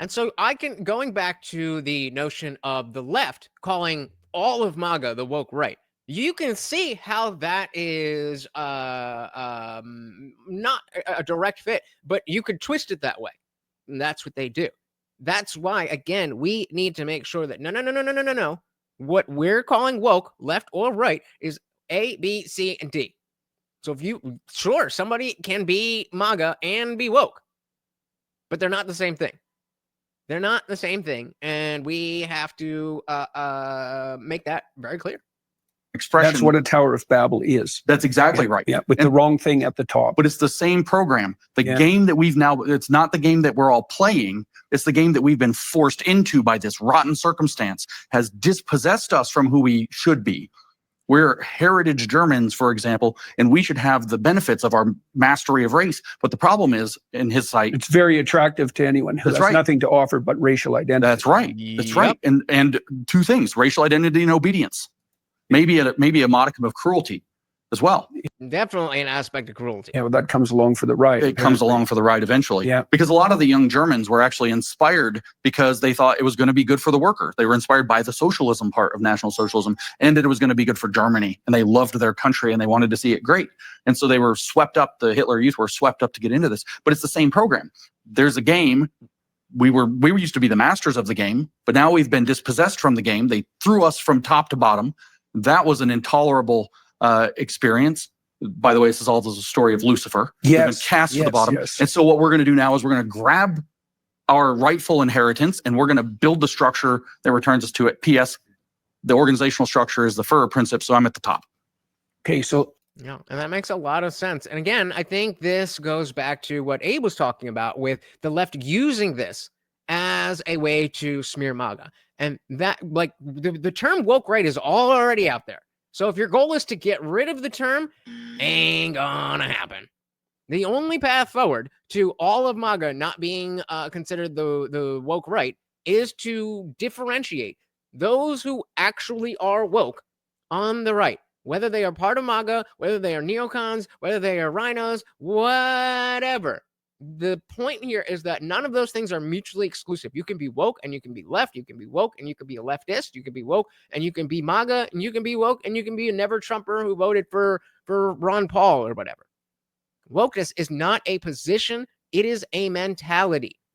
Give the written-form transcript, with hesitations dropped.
And so going back to the notion of the left calling all of MAGA the woke right, you can see how that is not a direct fit, but you could twist it that way. And that's what they do. That's why, again, we need to make sure that no. What we're calling woke, left or right, is A, B, C, and D. So somebody can be MAGA and be woke, but they're not the same thing. They're not the same thing, and we have to make that very clear. Expression. That's what a Tower of Babel is. That's exactly right. Yeah, with the wrong thing at the top. But it's the same program. The game that it's not the game that we're all playing. It's the game that we've been forced into by this rotten circumstance, has dispossessed us from who we should be. We're heritage Germans, for example, and we should have the benefits of our mastery of race. But the problem is, in his sight, it's very attractive to anyone who has nothing to offer but racial identity. That's right. That's right. And two things: racial identity and obedience. Maybe a modicum of cruelty as well. Definitely an aspect of cruelty. Yeah, well, that comes along for the ride. It comes along for the ride eventually. Yeah. Because a lot of the young Germans were actually inspired because they thought it was going to be good for the worker. They were inspired by the socialism part of National Socialism and that it was going to be good for Germany. And they loved their country and they wanted to see it great. And so they were swept up, the Hitler Youth were swept up to get into this. But it's the same program. There's a game. We used to be the masters of the game, but now we've been dispossessed from the game. They threw us from top to bottom. That was an intolerable experience. By the way, this is all the story of Lucifer. Yes, we've been cast to the bottom. Yes. And so what we're going to do now is we're going to grab our rightful inheritance and we're going to build the structure that returns us to it. P.S. The organizational structure is the Furrer principle, so I'm at the top. Okay, so yeah, and that makes a lot of sense. And again, I think this goes back to what Abe was talking about with the left using this as a way to smear MAGA. And that, like, the term woke right is already out there. So if your goal is to get rid of the term, ain't gonna happen. The only path forward to all of MAGA not being considered the woke right is to differentiate those who actually are woke on the right, whether they are part of MAGA, whether they are neocons, whether they are rhinos, whatever. The point here is that none of those things are mutually exclusive. You can be woke and you can be left. You can be woke and you can be a leftist. You can be woke and you can be MAGA and you can be woke and you can be a never Trumper who voted for Ron Paul or whatever. Wokeness is not a position. It is a mentality.